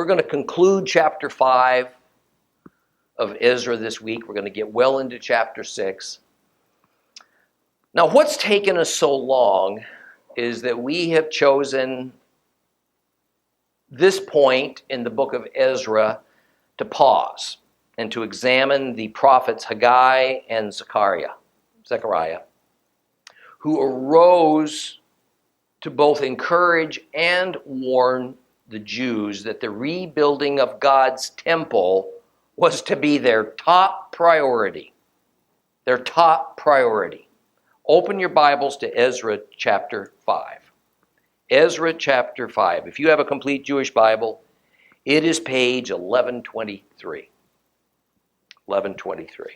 We're going to conclude chapter 5 of Ezra this week. We're going to get well into chapter 6. Now, what's taken us so long is that we have chosen this point in the book of Ezra to pause and to examine the prophets Haggai and Zechariah, who arose to both encourage and warn the Jews that the rebuilding of God's temple was to be their top priority. Their top priority. Open your Bibles to Ezra chapter 5. Ezra chapter 5. If you have a complete Jewish Bible, it is page 1123. 1123.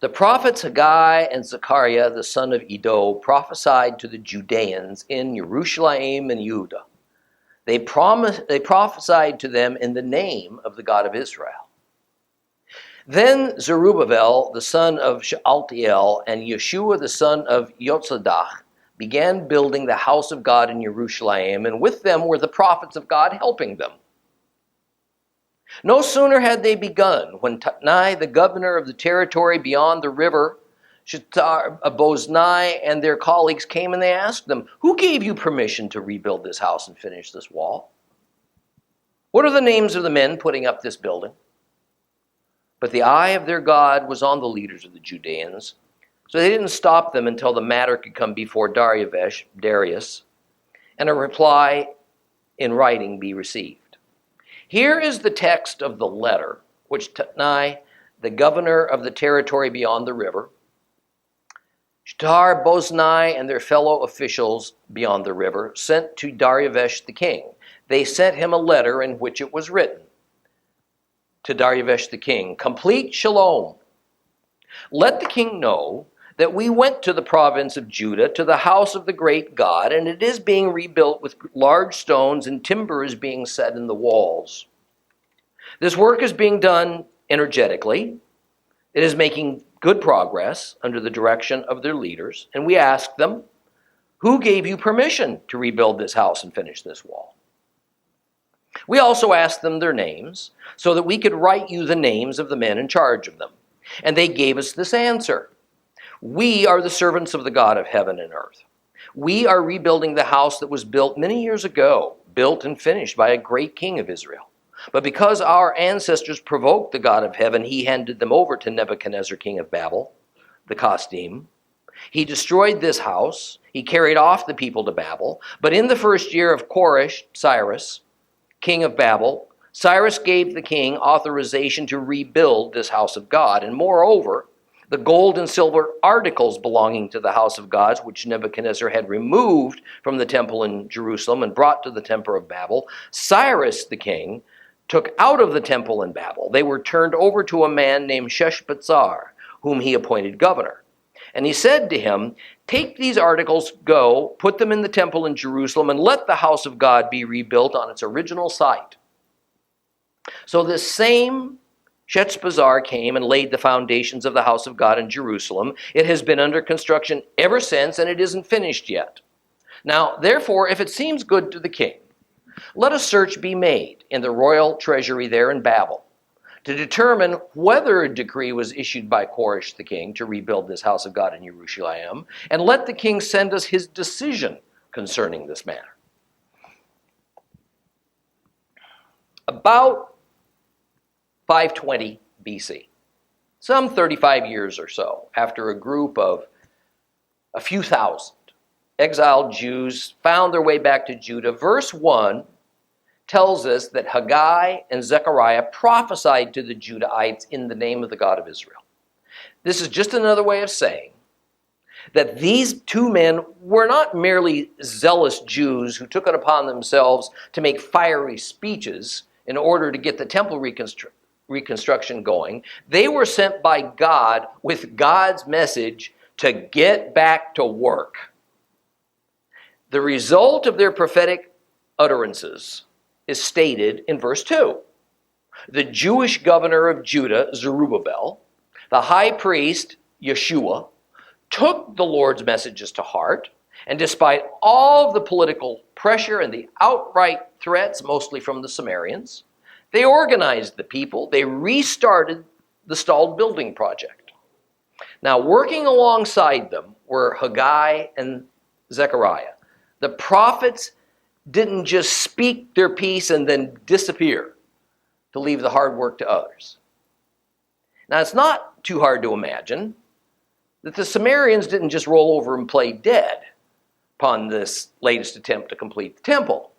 The prophets Haggai and Zechariah, the son of Iddo, prophesied to the Judeans in Jerusalem and Judah. They prophesied to them in the name of the God of Israel. Then Zerubbabel, the son of Shealtiel, and Yeshua, the son of Yotzadach, began building the house of God in Jerusalem, and with them were the prophets of God helping them. No sooner had they begun when Tatnai, the governor of the territory beyond the river, Boznai, and their colleagues came and they asked them, "Who gave you permission to rebuild this house and finish this wall? What are the names of the men putting up this building?" But the eye of their God was on the leaders of the Judeans, so they didn't stop them until the matter could come before Darius, and a reply in writing be received. Here is the text of the letter which Tatnai, the governor of the territory beyond the river, Boznai, and their fellow officials beyond the river sent to Darius the king. They sent him a letter in which it was written to Darius the king, "Complete shalom. Let the king know that we went to the province of Judah, to the house of the great God, and it is being rebuilt with large stones, and timber is being set in the walls. This work is being done energetically. It is making good progress under the direction of their leaders, and we ask them, who gave you permission to rebuild this house and finish this wall? We also asked them their names, so that we could write you the names of the men in charge of them. And they gave us this answer. We are the servants of the God of heaven and earth. We are rebuilding the house that was built many years ago, built and finished by a great king of Israel. But because our ancestors provoked the God of heaven, he handed them over to Nebuchadnezzar, king of Babel, the Kasdim. He destroyed this house. He carried off the people to Babel. But in the first year of Cyrus, king of Babel, Cyrus gave the king authorization to rebuild this house of God. And moreover, the gold and silver articles belonging to the house of God, which Nebuchadnezzar had removed from the temple in Jerusalem and brought to the temple of Babel, Cyrus the king took out of the temple in Babel. They were turned over to a man named Sheshbazzar, whom he appointed governor. And he said to him, "Take these articles, go, put them in the temple in Jerusalem, and let the house of God be rebuilt on its original site." So this same Sheshbazzar came and laid the foundations of the house of God in Jerusalem. It has been under construction ever since, and it isn't finished yet. Now, therefore, if it seems good to the king, let a search be made in the royal treasury there in Babel to determine whether a decree was issued by Koresh the king to rebuild this house of God in Jerusalem, and let the king send us his decision concerning this matter. About 520 BC, some 35 years or so after a group of a few thousand exiled Jews found their way back to Judah, verse 1 tells us that Haggai and Zechariah prophesied to the Judahites in the name of the God of Israel. This is just another way of saying that these two men were not merely zealous Jews who took it upon themselves to make fiery speeches in order to get the temple reconstruction going. They were sent by God with God's message to get back to work. The result of their prophetic utterances is stated in verse 2. The Jewish governor of Judah, Zerubbabel, the high priest, Yeshua, took the Lord's messages to heart, and despite all the political pressure and the outright threats, mostly from the Sumerians, they organized the people. They restarted the stalled building project. Now, working alongside them were Haggai and Zechariah. The prophets didn't just speak their piece and then disappear to leave the hard work to others. Now, it's not too hard to imagine that the Sumerians didn't just roll over and play dead upon this latest attempt to complete the temple.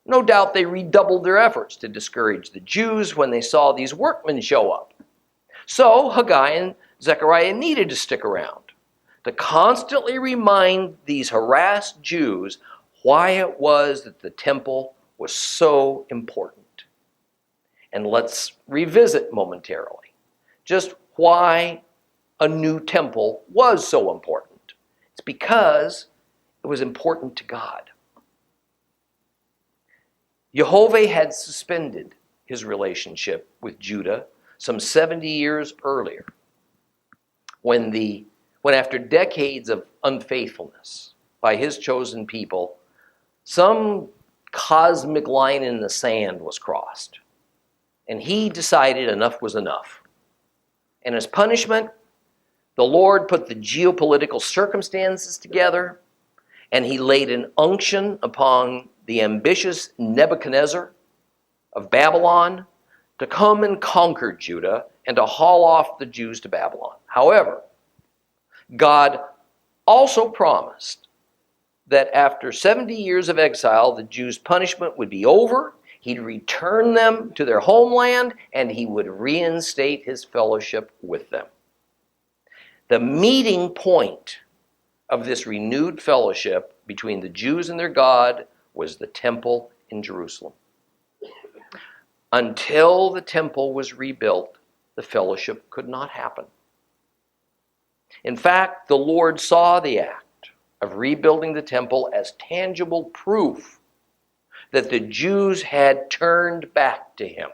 No doubt they redoubled their efforts to discourage the Jews when they saw these workmen show up. So Haggai and Zechariah needed to stick around to constantly remind these harassed Jews why it was that the temple was so important. And let's revisit momentarily just why a new temple was so important. It's because it was important to God. Jehovah had suspended his relationship with Judah some 70 years earlier when after decades of unfaithfulness by his chosen people, some cosmic line in the sand was crossed. And he decided enough was enough. And as punishment, the Lord put the geopolitical circumstances together, and he laid an unction upon the ambitious Nebuchadnezzar of Babylon to come and conquer Judah and to haul off the Jews to Babylon. However, God also promised that after 70 years of exile, the Jews' punishment would be over, he'd return them to their homeland, and he would reinstate his fellowship with them. The meeting point of this renewed fellowship between the Jews and their God was the temple in Jerusalem. Until the temple was rebuilt, the fellowship could not happen. In fact, the Lord saw the act of rebuilding the temple as tangible proof that the Jews had turned back to him.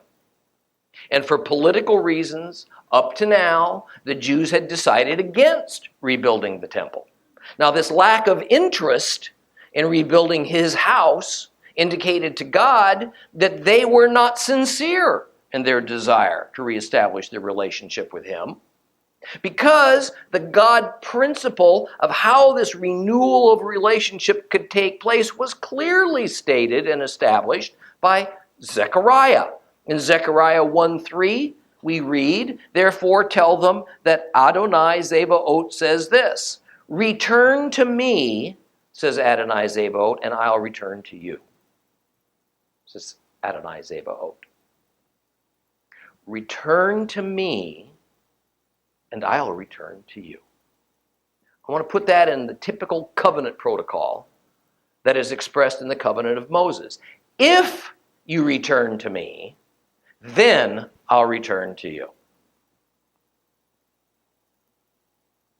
And for political reasons, up to now, the Jews had decided against rebuilding the temple. Now, this lack of interest in rebuilding his house indicated to God that they were not sincere in their desire to reestablish their relationship with him, because the God principle of how this renewal of relationship could take place was clearly stated and established by Zechariah. In Zechariah 1:3, we read, "Therefore tell them that Adonai Zebaoth says this, 'Return to me,' says Adonai Zebaoth, 'and I'll return to you,'" says Adonai Zebaoth. "Return to me, and I'll return to you." I want to put that in the typical covenant protocol that is expressed in the covenant of Moses. If you return to me, then I'll return to you.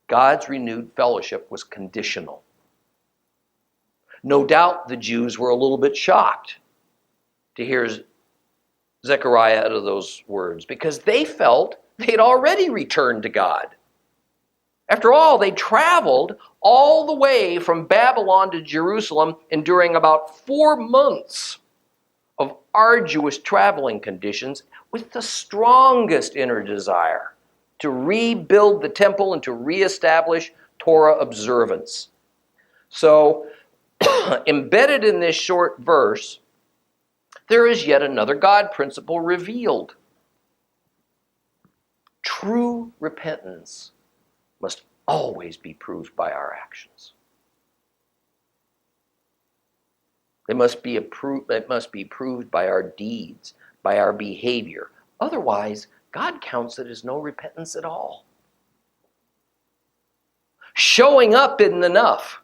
God's renewed fellowship was conditional. No doubt the Jews were a little bit shocked to hear Zechariah utter those words, because they felt they'd already returned to God. After all, they traveled all the way from Babylon to Jerusalem, enduring about 4 months of arduous traveling conditions with the strongest inner desire to rebuild the temple and to reestablish Torah observance. So, embedded in this short verse, there is yet another God principle revealed. True repentance must always be proved by our actions. It must be proved by our deeds, by our behavior. Otherwise, God counts it as no repentance at all. Showing up isn't enough.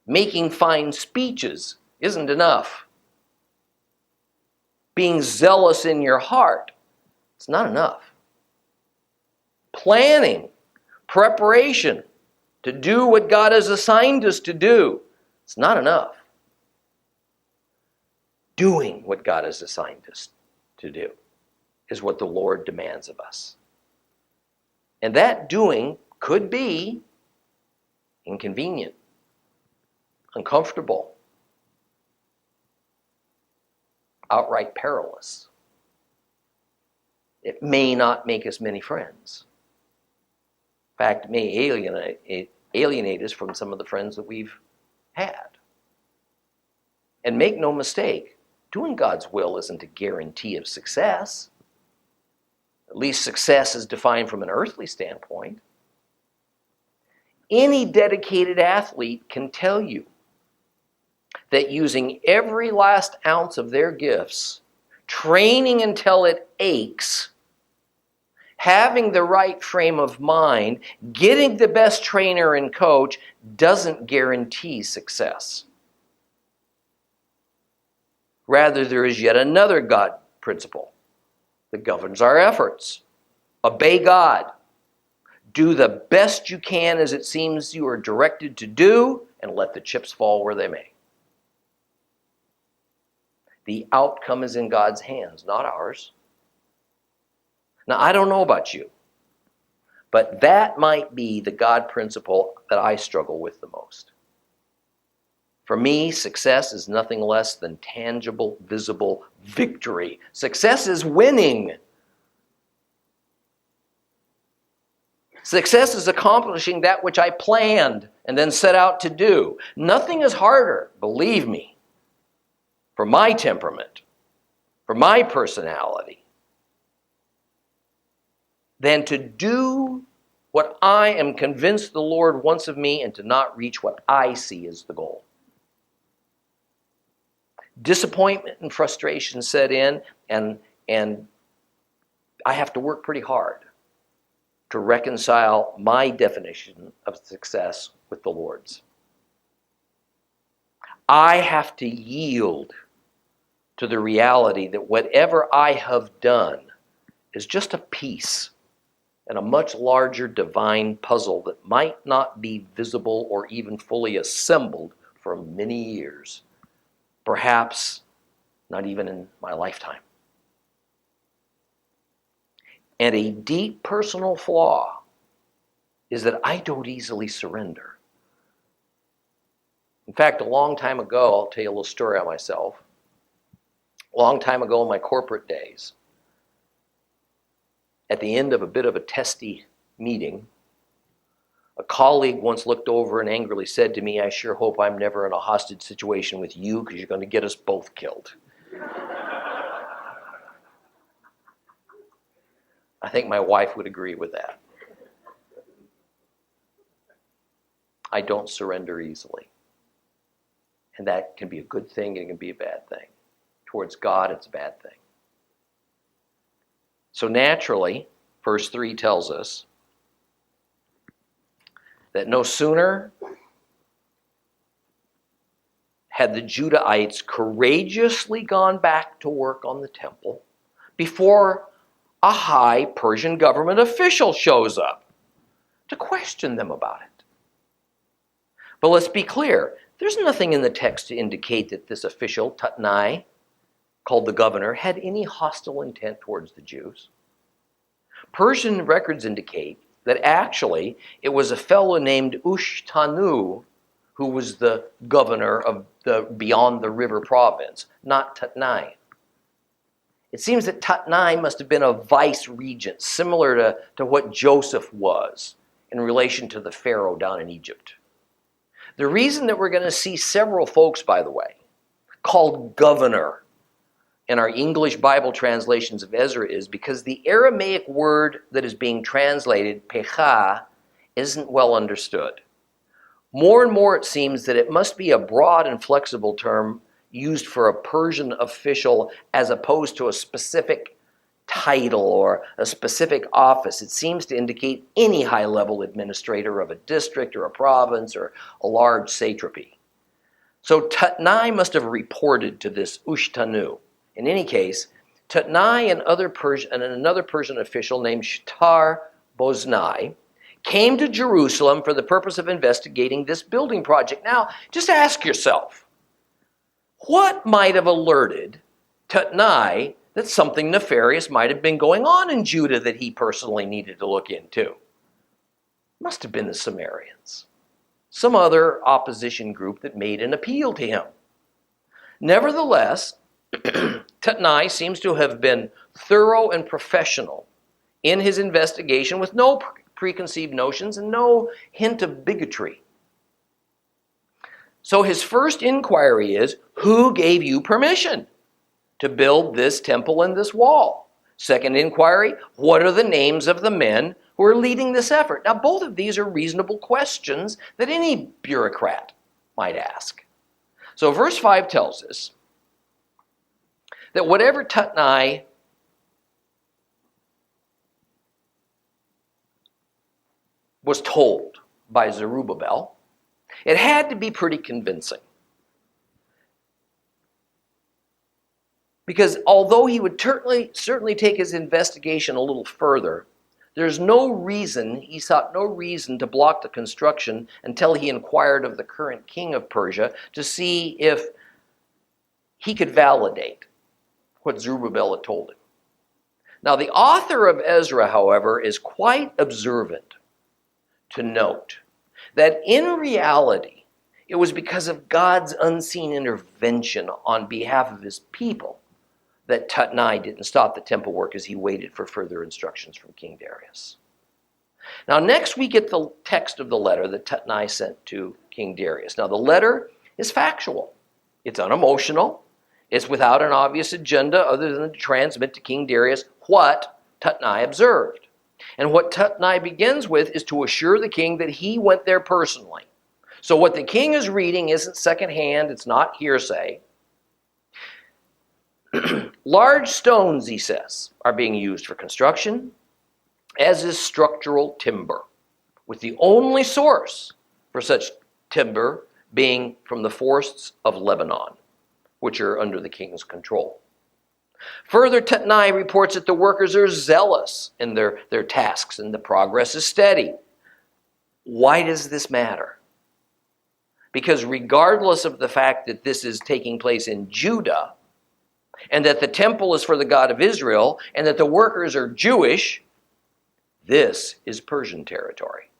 Making fine speeches isn't enough. Being zealous in your heart, it's not enough. Planning, preparation to do what God has assigned us to do, it's not enough. Doing what God has assigned us to do is what the Lord demands of us. And that doing could be inconvenient, uncomfortable, outright perilous. It may not make us many friends. In fact, it may alienate us from some of the friends that we've had. And make no mistake, doing God's will isn't a guarantee of success. At least success is defined from an earthly standpoint. Any dedicated athlete can tell you that using every last ounce of their gifts, training until it aches, having the right frame of mind, getting the best trainer and coach doesn't guarantee success. Rather, there is yet another God principle that governs our efforts. Obey God. Do the best you can as it seems you are directed to do, and let the chips fall where they may. The outcome is in God's hands, not ours. Now, I don't know about you, but that might be the God principle that I struggle with the most. For me, success is nothing less than tangible, visible victory. Success is winning. Success is accomplishing that which I planned and then set out to do. Nothing is harder, believe me, for my temperament, for my personality, than to do what I am convinced the Lord wants of me and to not reach what I see as the goal. Disappointment and frustration set in, and I have to work pretty hard to reconcile my definition of success with the Lord's. I have to yield to the reality that whatever I have done is just a piece in a much larger divine puzzle that might not be visible or even fully assembled for many years, perhaps not even in my lifetime. And a deep personal flaw is that I don't easily surrender. In fact, a long time ago, I'll tell you a little story on myself. A long time ago in my corporate days, at the end of a bit of a testy meeting, a colleague once looked over and angrily said to me, "I sure hope I'm never in a hostage situation with you because you're going to get us both killed." I think my wife would agree with that. I don't surrender easily. And that can be a good thing and it can be a bad thing. Towards God, it's a bad thing. So naturally, verse 3 tells us that no sooner had the Judahites courageously gone back to work on the temple before a high Persian government official shows up to question them about it. But let's be clear, there's nothing in the text to indicate that this official, Tatnai, called the governor, had any hostile intent towards the Jews. Persian records indicate that actually it was a fellow named Ushtanu who was the governor of the beyond the river province, not Tatnai. It seems that Tatnai must have been a vice regent, similar to what Joseph was in relation to the Pharaoh down in Egypt. The reason that we're going to see several folks, by the way, called governor in our English Bible translations of Ezra is because the Aramaic word that is being translated, pecha, isn't well understood. More and more it seems that it must be a broad and flexible term used for a Persian official as opposed to a specific title or a specific office. It seems to indicate any high-level administrator of a district or a province or a large satrapy. So Tatnai must have reported to this Ushtanu. In any case, Tatnai and another Persian official named Shtar Boznai came to Jerusalem for the purpose of investigating this building project. Now, just ask yourself, what might have alerted Tatnai that something nefarious might have been going on in Judah that he personally needed to look into? Must have been the Sumerians, some other opposition group that made an appeal to him. Nevertheless, Tatnai seems to have been thorough and professional in his investigation with no preconceived notions and no hint of bigotry. So his first inquiry is, who gave you permission to build this temple and this wall? Second inquiry, what are the names of the men who are leading this effort? Now, both of these are reasonable questions that any bureaucrat might ask. So verse 5 tells us that whatever Tatnai was told by Zerubbabel, it had to be pretty convincing. Because although he would certainly take his investigation a little further, there's no reason, he sought no reason to block the construction until he inquired of the current king of Persia to see if he could validate what Zerubbabel had told him. Now, the author of Ezra, however, is quite observant to note that in reality, it was because of God's unseen intervention on behalf of his people that Tatnai didn't stop the temple work as he waited for further instructions from King Darius. Now, next we get the text of the letter that Tatnai sent to King Darius. Now, the letter is factual. It's unemotional. It's without an obvious agenda other than to transmit to King Darius what Tatnai observed. And what Tatnai begins with is to assure the king that he went there personally. So what the king is reading isn't secondhand, it's not hearsay. Large stones, he says, are being used for construction, as is structural timber, with the only source for such timber being from the forests of Lebanon, which are under the king's control. Further, Tatnai reports that the workers are zealous in their tasks and the progress is steady. Why does this matter? Because regardless of the fact that this is taking place in Judah, and that the temple is for the God of Israel, and that the workers are Jewish, this is Persian territory.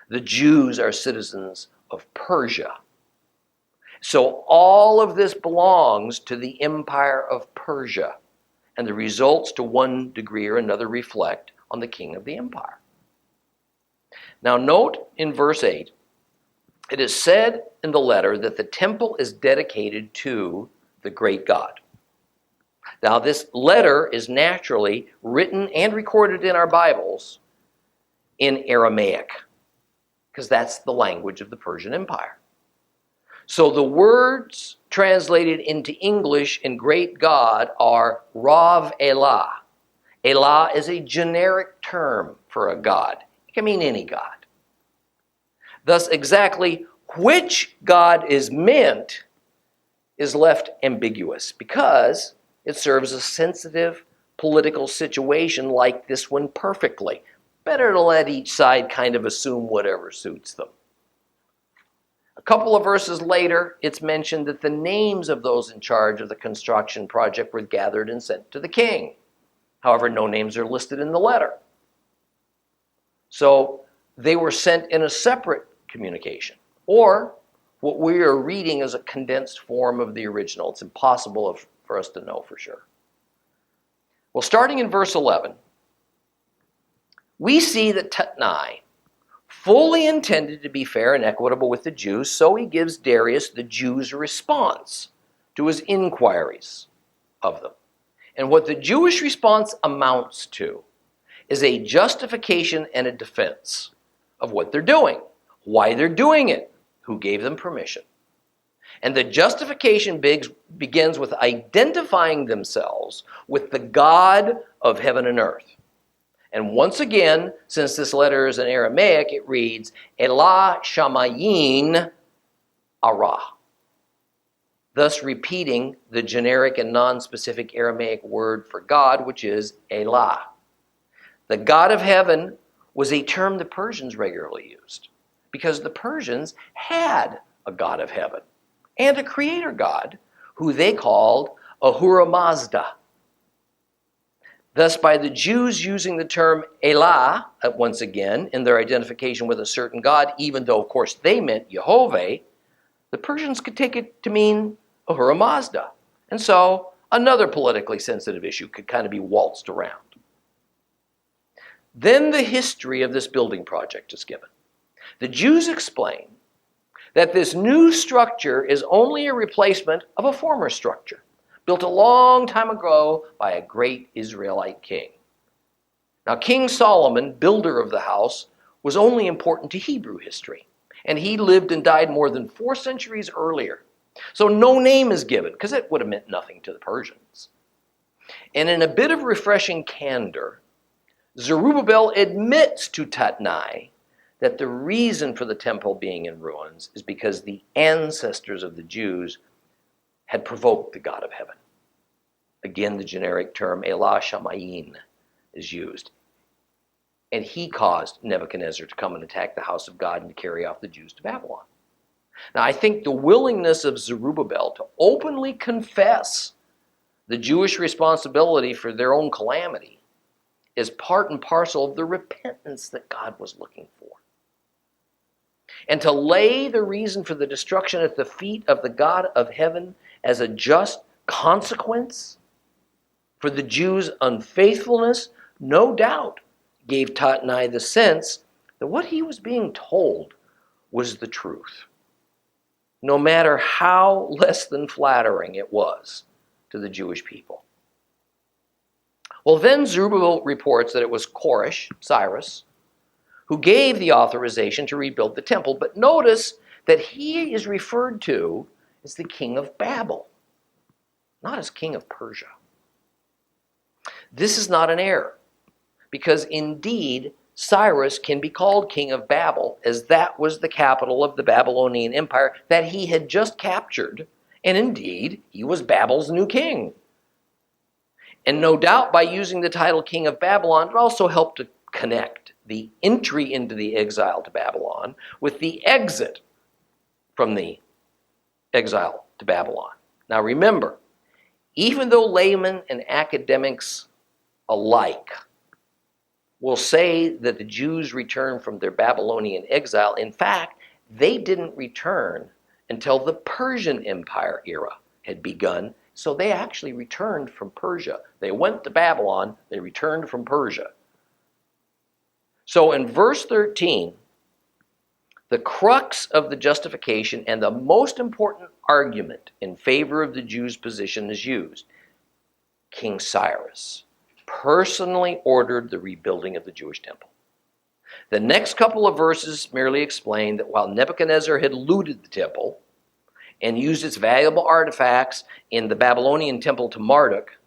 The Jews are citizens of Persia. So all of this belongs to the empire of Persia, and the results to one degree or another reflect on the king of the empire. Now note in verse 8, it is said in the letter that the temple is dedicated to the great God. Now, this letter is naturally written and recorded in our Bibles in Aramaic, because that's the language of the Persian Empire. So the words translated into English in great God are Rav Elah. Elah is a generic term for a God. It can mean any God. Thus, exactly which God is meant is left ambiguous because it serves a sensitive political situation like this one perfectly. Better to let each side kind of assume whatever suits them. A couple of verses later, it's mentioned that the names of those in charge of the construction project were gathered and sent to the king. However, no names are listed in the letter. So they were sent in a separate communication, or what we are reading is a condensed form of the original. It's impossible for us to know for sure. Well, starting in verse 11, we see that Tatnai fully intended to be fair and equitable with the Jews, so he gives Darius the Jews' response to his inquiries of them. And what the Jewish response amounts to is a justification and a defense of what they're doing, why they're doing it, who gave them permission. And the justification begins with identifying themselves with the God of heaven and earth. And once again, since this letter is in Aramaic, it reads, Elah Shamayin Ara, thus repeating the generic and non-specific Aramaic word for God, which is Elah. The God of heaven was a term the Persians regularly used, because the Persians had a God of heaven and a creator God who they called Ahura Mazda. Thus, by the Jews using the term Elah, once again, in their identification with a certain god, even though, of course, they meant Yehovah, the Persians could take it to mean Ahura Mazda. And so, another politically sensitive issue could kind of be waltzed around. Then the history of this building project is given. The Jews explain that this new structure is only a replacement of a former structure, built a long time ago by a great Israelite king. Now, King Solomon, builder of the house, was only important to Hebrew history, and he lived and died more than 4 centuries earlier. So no name is given, because it would have meant nothing to the Persians. And in a bit of refreshing candor, Zerubbabel admits to Tatnai that the reason for the temple being in ruins is because the ancestors of the Jews had provoked the God of heaven. Again, the generic term Elah Shamayin is used. And he caused Nebuchadnezzar to come and attack the house of God and to carry off the Jews to Babylon. Now, I think the willingness of Zerubbabel to openly confess the Jewish responsibility for their own calamity is part and parcel of the repentance that God was looking for. And to lay the reason for the destruction at the feet of the God of heaven as a just consequence for the Jews' unfaithfulness, no doubt gave Tatnai the sense that what he was being told was the truth, no matter how less than flattering it was to the Jewish people. Well, then Zerubbabel reports that it was Cyrus, who gave the authorization to rebuild the temple. But notice that he is referred to as the king of Babel, not as king of Persia. This is not an error, because indeed Cyrus can be called king of Babel, as that was the capital of the Babylonian Empire that he had just captured, and indeed he was Babel's new king. And no doubt by using the title king of Babylon, it also helped to connect the entry into the exile to Babylon with the exit from the exile to Babylon. Now remember, even though laymen and academics alike will say that the Jews returned from their Babylonian exile, in fact, they didn't return until the Persian Empire era had begun. So they actually returned from Persia. They went to Babylon, they returned from Persia. So in verse 13, the crux of the justification and the most important argument in favor of the Jews' position is used. King Cyrus personally ordered the rebuilding of the Jewish temple. The next couple of verses merely explain that while Nebuchadnezzar had looted the temple and used its valuable artifacts in the Babylonian temple to Marduk,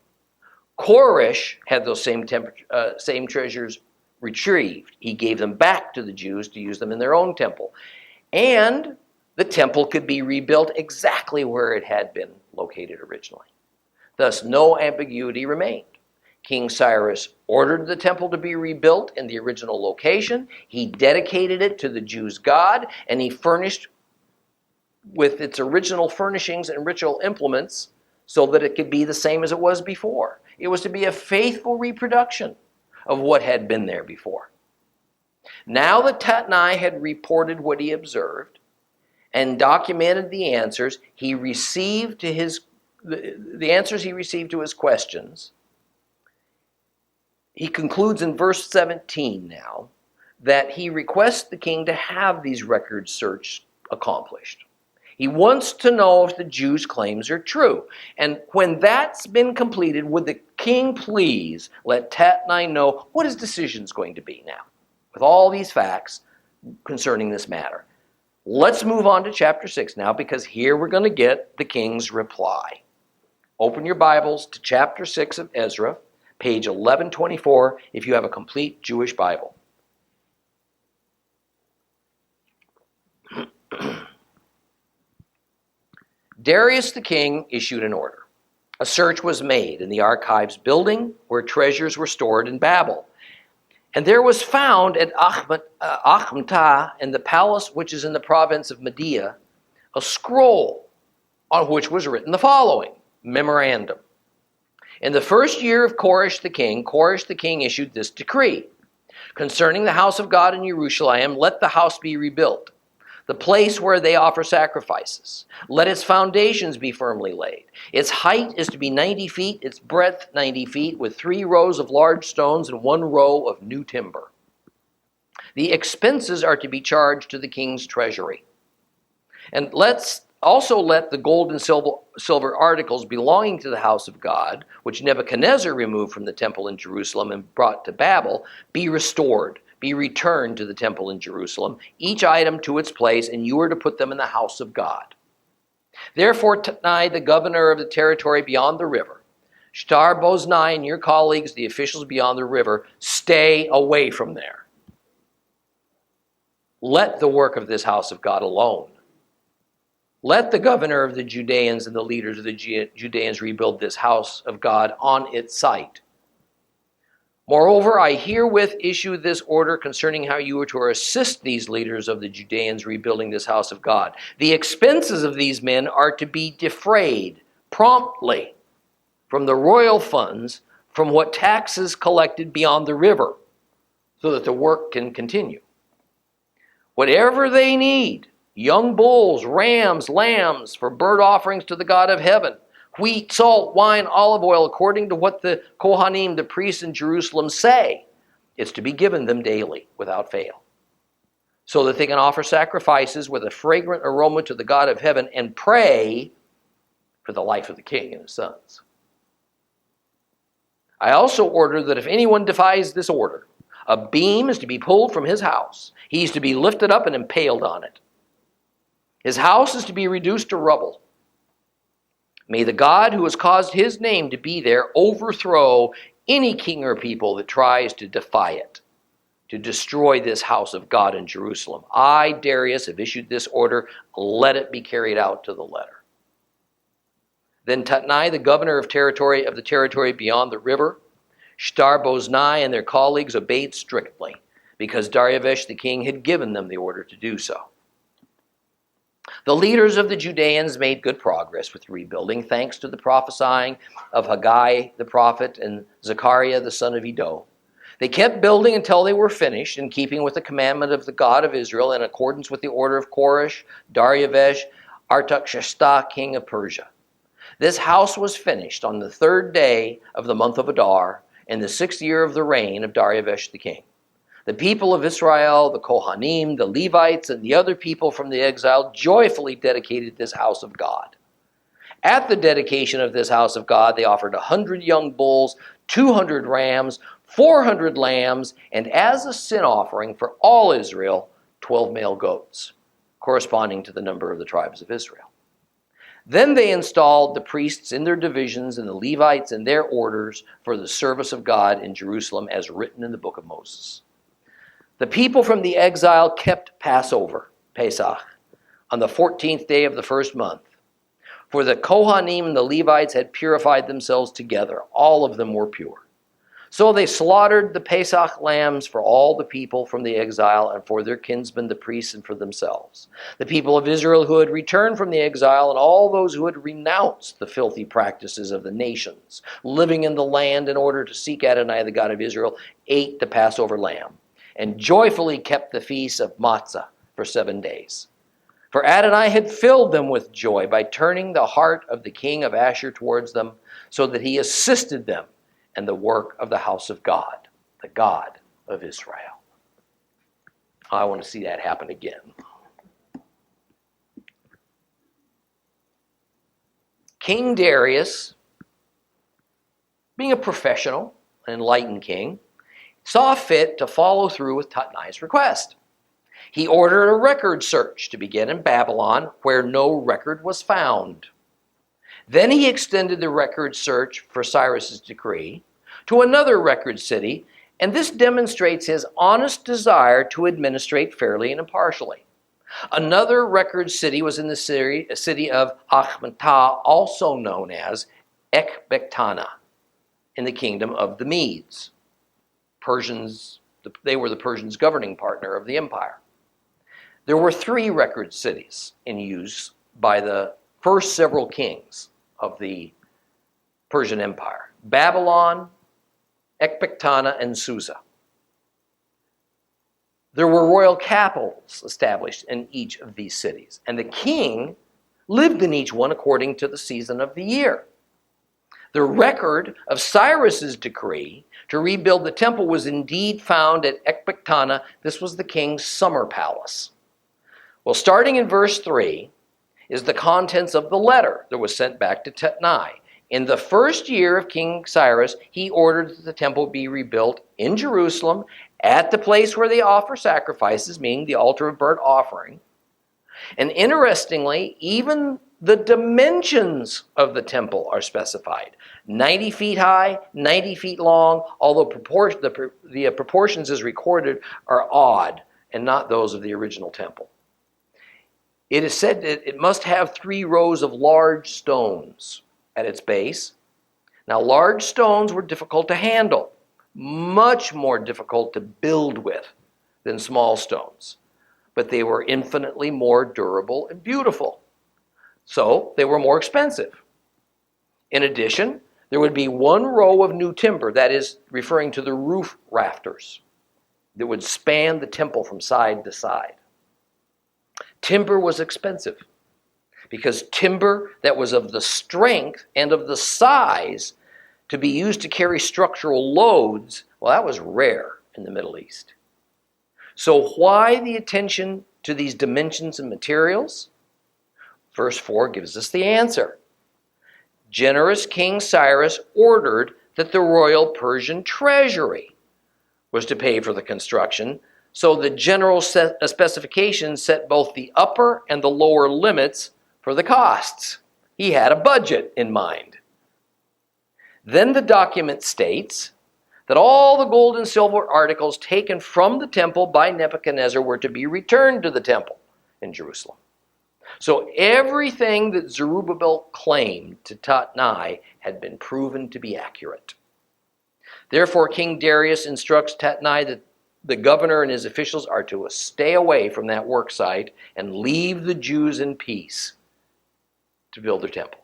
Koresh had those same treasures retrieved. He gave them back to the Jews to use them in their own temple. And the temple could be rebuilt exactly where it had been located originally. Thus, no ambiguity remained. King Cyrus ordered the temple to be rebuilt in the original location. He dedicated it to the Jews' God, and he furnished with its original furnishings and ritual implements so that it could be the same as it was before. It was to be a faithful reproduction of what had been there before. Now that Tatnai had reported what he observed and documented the answers he received to the answers he received to his questions, he concludes in verse 17 now that he requests the king to have these record search accomplished. He wants to know if the Jews' claims are true. And when that's been completed, would the king please let Tatnai know what his decision is going to be now, with all these facts concerning this matter. Let's move on to chapter 6 now, because here we're going to get the king's reply. Open your Bibles to chapter 6 of Ezra, page 1124, if you have a complete Jewish Bible. Darius the king issued an order. A search was made in the archives building where treasures were stored in Babel. And there was found at Achmata, in the palace which is in the province of Media, a scroll on which was written the following memorandum. In the first year of Koresh the king issued this decree. Concerning the house of God in Jerusalem, let the house be rebuilt, the place where they offer sacrifices. Let its foundations be firmly laid. Its height is to be 90 feet, its breadth 90 feet, with 3 rows of large stones and 1 row of new timber. The expenses are to be charged to the king's treasury. And let the gold and silver articles belonging to the house of God, which Nebuchadnezzar removed from the temple in Jerusalem and brought to Babel, be restored, be returned to the temple in Jerusalem, each item to its place, and you are to put them in the house of God. Therefore, Tatnai, the governor of the territory beyond the river, Shtar-Boznai and your colleagues, the officials beyond the river, stay away from there. Let the work of this house of God alone. Let the governor of the Judeans and the leaders of the Judeans rebuild this house of God on its site. Moreover, I herewith issue this order concerning how you are to assist these leaders of the Judeans rebuilding this house of God. The expenses of these men are to be defrayed promptly from the royal funds, from what taxes collected beyond the river, so that the work can continue. Whatever they need, young bulls, rams, lambs for burnt offerings to the God of heaven, wheat, salt, wine, olive oil, according to what the Kohanim, the priests in Jerusalem, say, is to be given them daily without fail, so that they can offer sacrifices with a fragrant aroma to the God of heaven and pray for the life of the king and his sons. I also order that if anyone defies this order, a beam is to be pulled from his house. He is to be lifted up and impaled on it. His house is to be reduced to rubble. May the God who has caused his name to be there overthrow any king or people that tries to defy it, to destroy this house of God in Jerusalem. I, Darius, have issued this order. Let it be carried out to the letter. Then Tatnai, the governor of the territory beyond the river, Shtar-Boznai and their colleagues obeyed strictly, because Darius the king had given them the order to do so. The leaders of the Judeans made good progress with rebuilding, thanks to the prophesying of Haggai the prophet and Zechariah the son of Iddo. They kept building until they were finished, in keeping with the commandment of the God of Israel, in accordance with the order of Koresh, Darius, Artaxerxes, king of Persia. This house was finished on the 3rd day of the month of Adar, in the 6th year of the reign of Darius the king. The people of Israel, the Kohanim, the Levites, and the other people from the exile joyfully dedicated this house of God. At the dedication of this house of God, they offered 100 young bulls, 200 rams, 400 lambs, and as a sin offering for all Israel, 12 male goats, corresponding to the number of the tribes of Israel. Then they installed the priests in their divisions and the Levites in their orders for the service of God in Jerusalem, as written in the book of Moses. The people from the exile kept Passover, Pesach, on the 14th day of the 1st month. For the Kohanim and the Levites had purified themselves together. All of them were pure. So they slaughtered the Pesach lambs for all the people from the exile and for their kinsmen, the priests, and for themselves. The people of Israel who had returned from the exile and all those who had renounced the filthy practices of the nations living in the land in order to seek Adonai, the God of Israel, ate the Passover lamb and joyfully kept the feast of matzah for 7 days. For Adonai had filled them with joy by turning the heart of the king of Ashur towards them, so that he assisted them in the work of the house of God, the God of Israel. I want to see that happen again. King Darius, being a professional, enlightened king, saw fit to follow through with Tatnai's request. He ordered a record search to begin in Babylon, where no record was found. Then he extended the record search for Cyrus's decree to another record city, and this demonstrates his honest desire to administrate fairly and impartially. Another record city was in the city of Achmetah, also known as Ecbatana, in the kingdom of the Medes. They were the Persians' governing partner of the empire. There were 3 record cities in use by the first several kings of the Persian Empire: Babylon, Ecbatana, and Susa. There were royal capitals established in each of these cities, and the king lived in each one according to the season of the year. The record of Cyrus's decree to rebuild the temple was indeed found at Ecbatana. This was the king's summer palace. Well, starting in verse 3 is the contents of the letter that was sent back to Tatnai. In the first year of King Cyrus, he ordered that the temple be rebuilt in Jerusalem at the place where they offer sacrifices, meaning the altar of burnt offering. And interestingly, even the dimensions of the temple are specified. 90 feet high, 90 feet long, although the proportions as recorded are odd and not those of the original temple. It is said that it must have 3 rows of large stones at its base. Now, large stones were difficult to handle, much more difficult to build with than small stones, but they were infinitely more durable and beautiful. So they were more expensive. In addition, there would be 1 row of new timber, that is referring to the roof rafters, that would span the temple from side to side. Timber was expensive because timber that was of the strength and of the size to be used to carry structural loads, well, that was rare in the Middle East. So why the attention to these dimensions and materials? Verse 4 gives us the answer. Generous King Cyrus ordered that the royal Persian treasury was to pay for the construction, so the general specifications set both the upper and the lower limits for the costs. He had a budget in mind. Then the document states that all the gold and silver articles taken from the temple by Nebuchadnezzar were to be returned to the temple in Jerusalem. So everything that Zerubbabel claimed to Tatnai had been proven to be accurate. Therefore, King Darius instructs Tatnai that the governor and his officials are to stay away from that work site and leave the Jews in peace to build their temple.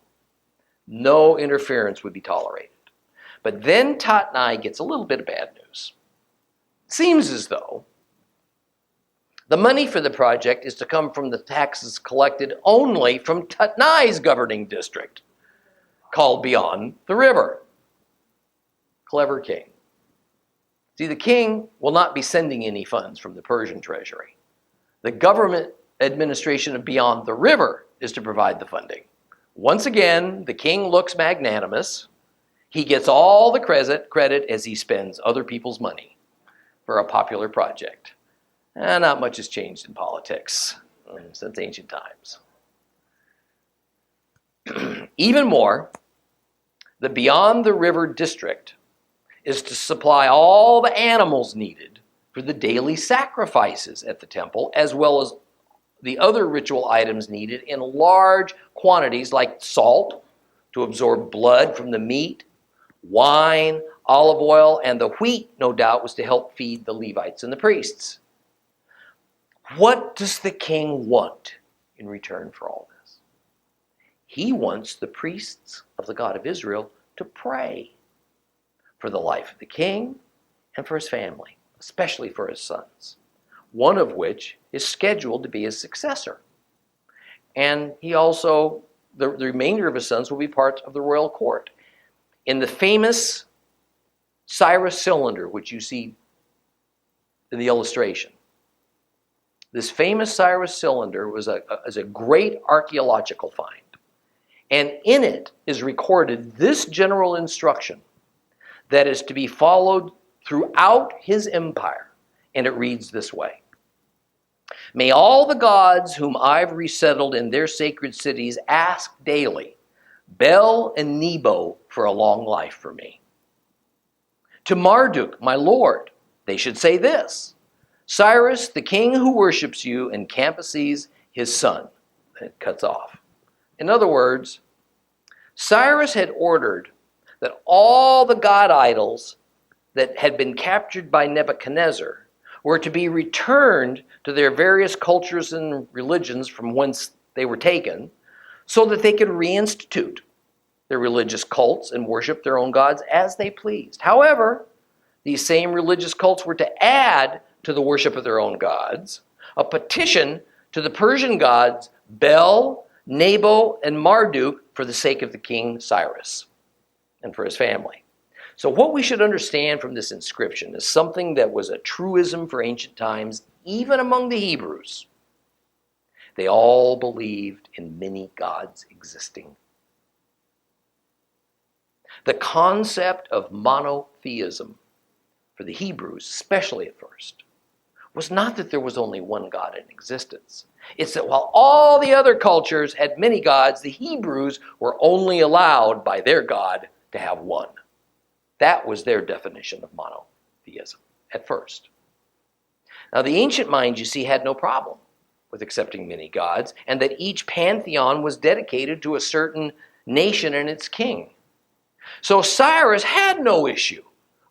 No interference would be tolerated. But then Tatnai gets a little bit of bad news. It seems as though the money for the project is to come from the taxes collected only from Tatnai's governing district, called Beyond the River. Clever king. See, the king will not be sending any funds from the Persian treasury. The government administration of Beyond the River is to provide the funding. Once again, the king looks magnanimous. He gets all the credit as he spends other people's money for a popular project. Not much has changed in politics since ancient times. Even more, the Beyond the River district is to supply all the animals needed for the daily sacrifices at the temple, as well as the other ritual items needed in large quantities, like salt to absorb blood from the meat, wine, olive oil, and the wheat, no doubt, was to help feed the Levites and the priests. What does the king want in return for all this? He wants the priests of the God of Israel to pray for the life of the king and for his family, especially for his sons, one of which is scheduled to be his successor. And he also, the remainder of his sons will be part of the royal court. In the famous Cyrus cylinder, which you see in the illustration, this famous Cyrus cylinder was a great archaeological find. And in it is recorded this general instruction that is to be followed throughout his empire. And it reads this way: May all the gods whom I've resettled in their sacred cities ask daily Bel and Nebo for a long life for me. To Marduk, my lord, they should say this: Cyrus, the king who worships you, and Cambyses, his son. And it cuts off. In other words, Cyrus had ordered that all the god idols that had been captured by Nebuchadnezzar were to be returned to their various cultures and religions from whence they were taken, so that they could reinstitute their religious cults and worshiped their own gods as they pleased. However, these same religious cults were to add to the worship of their own gods a petition to the Persian gods Bel, Nebo, and Marduk for the sake of the king Cyrus and for his family. So what we should understand from this inscription is something that was a truism for ancient times, even among the Hebrews. They all believed in many gods existing. The concept of monotheism for the Hebrews, especially at first, was not that there was only one God in existence. It's that while all the other cultures had many gods, the Hebrews were only allowed by their God to have one. That was their definition of monotheism at first. Now, the ancient mind, you see, had no problem with accepting many gods, and that each pantheon was dedicated to a certain nation and its king. So Cyrus had no issue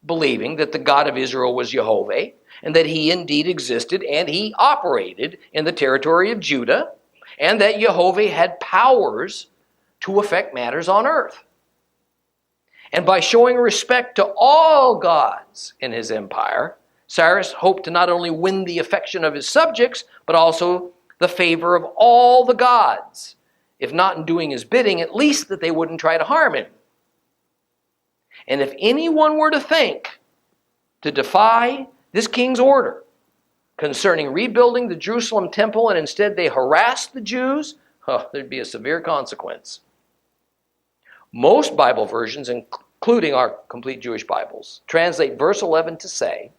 believing that the God of Israel was Jehovah, and that he indeed existed and he operated in the territory of Judah, and that Jehovah had powers to affect matters on earth. And by showing respect to all gods in his empire, Cyrus hoped to not only win the affection of his subjects, but also the favor of all the gods. If not in doing his bidding, at least that they wouldn't try to harm him. And if anyone were to think to defy this king's order concerning rebuilding the Jerusalem temple, and instead they harassed the Jews, there'd be a severe consequence. Most Bible versions, including our complete Jewish Bibles, translate verse 11 to say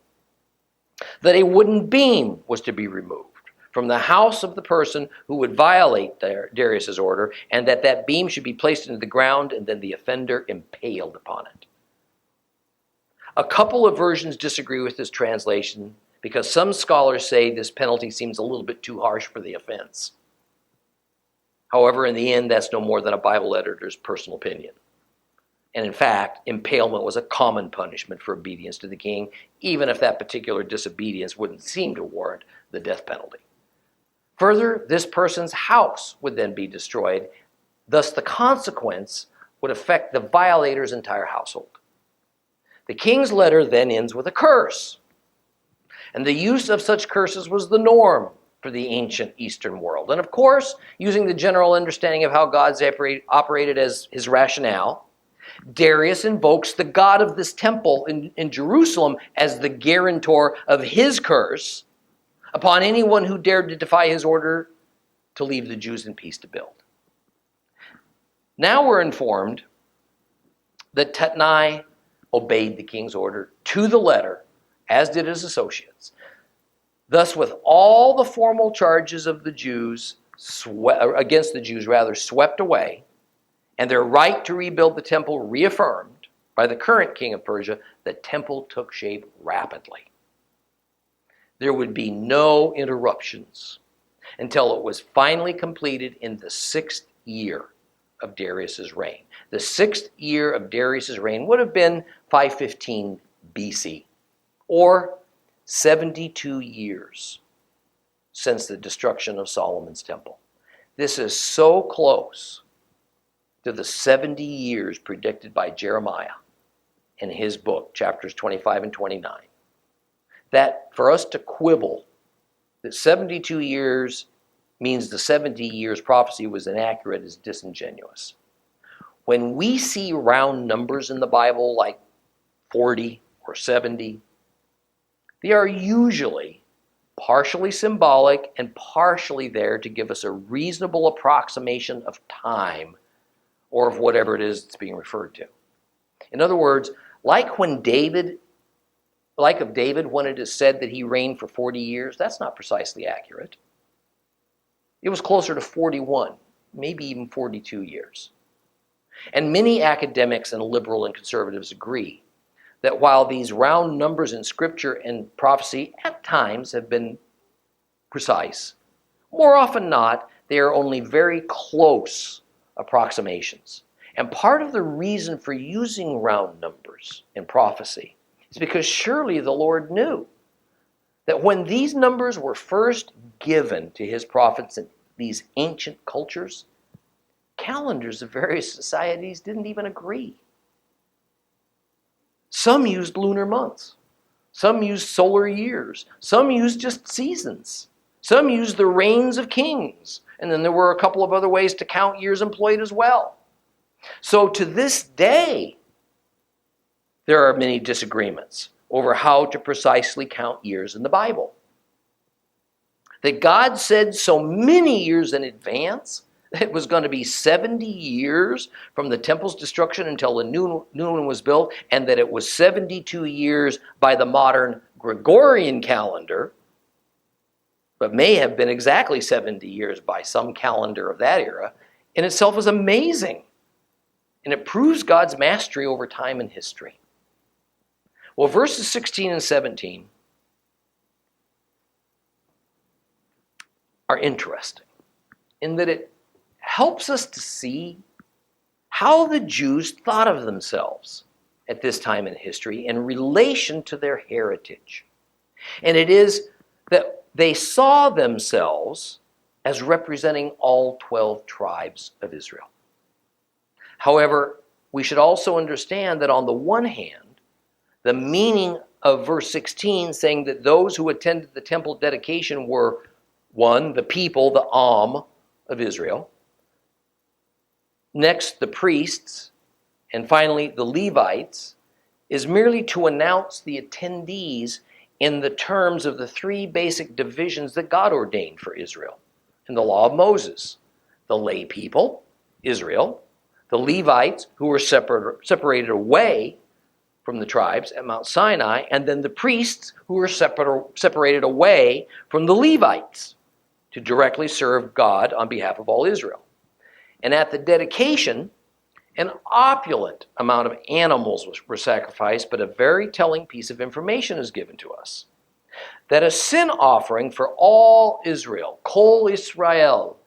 that a wooden beam was to be removed from the house of the person who would violate Darius's order, and that beam should be placed into the ground and then the offender impaled upon it. A couple of versions disagree with this translation because some scholars say this penalty seems a little bit too harsh for the offense. However, in the end, that's no more than a Bible editor's personal opinion. And in fact, impalement was a common punishment for obedience to the king, even if that particular disobedience wouldn't seem to warrant the death penalty. Further, this person's house would then be destroyed. Thus, the consequence would affect the violator's entire household. The king's letter then ends with a curse. And the use of such curses was the norm for the ancient Eastern world. And of course, using the general understanding of how gods operated as his rationale, Darius invokes the God of this temple in Jerusalem as the guarantor of his curse upon anyone who dared to defy his order to leave the Jews in peace to build. Now we're informed that Tatnai obeyed the king's order to the letter, as did his associates. Thus, with all the formal charges of the Jews against the Jews swept away, and their right to rebuild the temple reaffirmed by the current king of Persia, the temple took shape rapidly. There would be no interruptions until it was finally completed in the 6th year of Darius's reign. The 6th year of Darius's reign would have been 515 BC, or 72 years since the destruction of Solomon's temple. This is so close to the 70 years predicted by Jeremiah in his book, chapters 25 and 29, that for us to quibble that 72 years means the 70 years prophecy was inaccurate is disingenuous. When we see round numbers in the Bible like 40 or 70, they are usually partially symbolic and partially there to give us a reasonable approximation of time or of whatever it is that's being referred to. In other words, like of David when it is said that he reigned for 40 years, that's not precisely accurate. It was closer to 41, maybe even 42 years. And many academics and liberal and conservatives agree that while these round numbers in Scripture and prophecy at times have been precise, more often not, they are only very close approximations. And part of the reason for using round numbers in prophecy is because surely the Lord knew that when these numbers were first given to his prophets in these ancient cultures, calendars of various societies didn't even agree. Some used lunar months. Some used solar years. Some used just seasons. Some used the reigns of kings. And then there were a couple of other ways to count years employed as well. So to this day, there are many disagreements over how to precisely count years in the Bible. That God said so many years in advance that it was going to be 70 years from the temple's destruction until the new one was built, and that it was 72 years by the modern Gregorian calendar, but may have been exactly 70 years by some calendar of that era, in itself is amazing. And it proves God's mastery over time and history. Well, verses 16 and 17 are interesting in that it helps us to see how the Jews thought of themselves at this time in history in relation to their heritage. And it is that they saw themselves as representing all 12 tribes of Israel. However, we should also understand that on the one hand, the meaning of verse 16 saying that those who attended the temple dedication were, one, the people, the of Israel. Next, the priests. And finally, the Levites, is merely to announce the attendees in the terms of the three basic divisions that God ordained for Israel in the law of Moses. The lay people, Israel. The Levites, who were separated away from the tribes at Mount Sinai, and then the priests, who were separated away from the Levites to directly serve God on behalf of all Israel. And at the dedication, an opulent amount of animals were sacrificed, but a very telling piece of information is given to us. That a sin offering for all Israel, Kol Israel,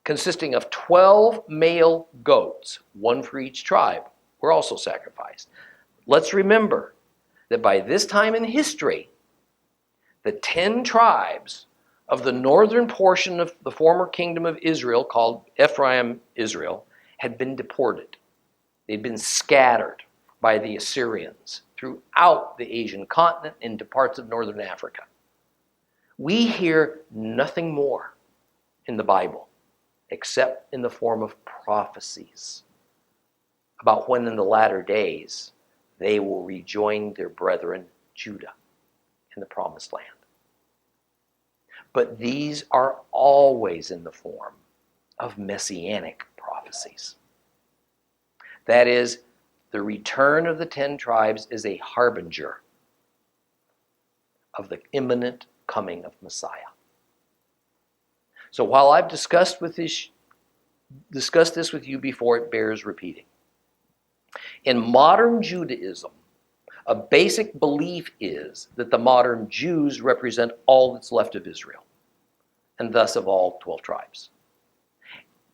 consisting of 12 male goats, one for each tribe, were also sacrificed. Let's remember that by this time in history, the 10 tribes of the northern portion of the former kingdom of Israel, called Ephraim Israel, had been deported. They'd been scattered by the Assyrians throughout the Asian continent into parts of northern Africa. We hear nothing more in the Bible except in the form of prophecies about when in the latter days they will rejoin their brethren Judah in the promised land. But these are always in the form of messianic prophecies. That is, the return of the 10 tribes is a harbinger of the imminent coming of Messiah. So while I've discussed this with you before, it bears repeating. In modern Judaism, a basic belief is that the modern Jews represent all that's left of Israel, and thus of all 12 tribes.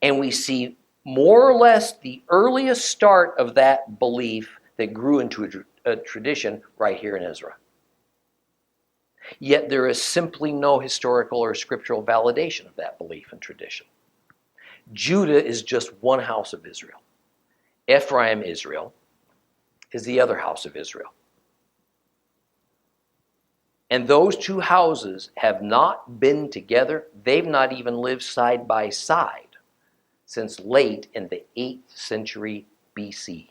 And we see more or less the earliest start of that belief that grew into a tradition right here in Ezra. Yet there is simply no historical or scriptural validation of that belief and tradition. Judah is just one house of Israel. Ephraim Israel is the other house of Israel. And those two houses have not been together. They've not even lived side by side since late in the 8th century BC.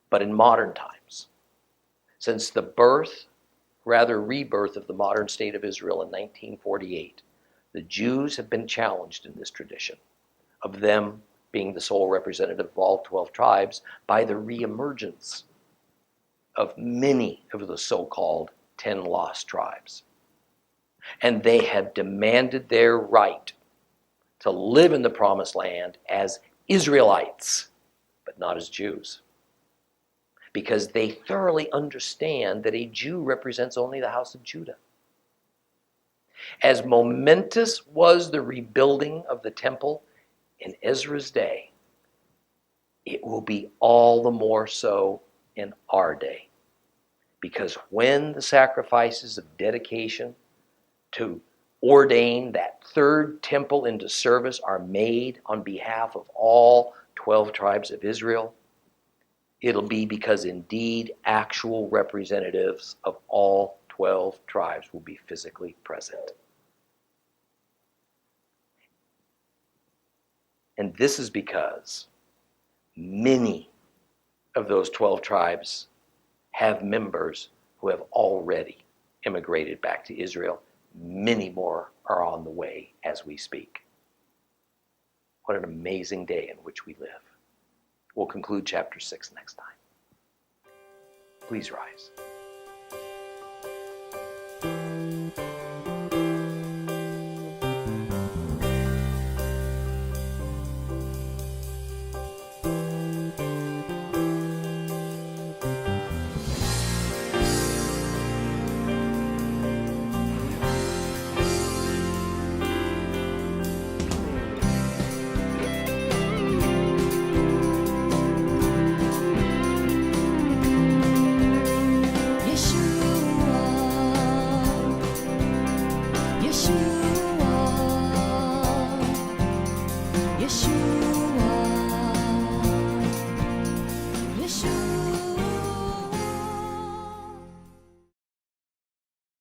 But in modern times, since the rebirth of the modern state of Israel in 1948, the Jews have been challenged in this tradition of them being the sole representative of all 12 tribes by the reemergence of many of the so-called 10 lost tribes. And they have demanded their right to live in the promised land as Israelites, but not as Jews, because they thoroughly understand that a Jew represents only the house of Judah. As momentous was the rebuilding of the temple in Ezra's day, it will be all the more so in our day. Because when the sacrifices of dedication to ordain that third temple into service are made on behalf of all 12 tribes of Israel, it'll be because indeed actual representatives of all 12 tribes will be physically present. And this is because many of those 12 tribes have members who have already immigrated back to Israel. Many more are on the way as we speak. What an amazing day in which we live. We'll conclude chapter 6 next time. Please rise. Yeshua,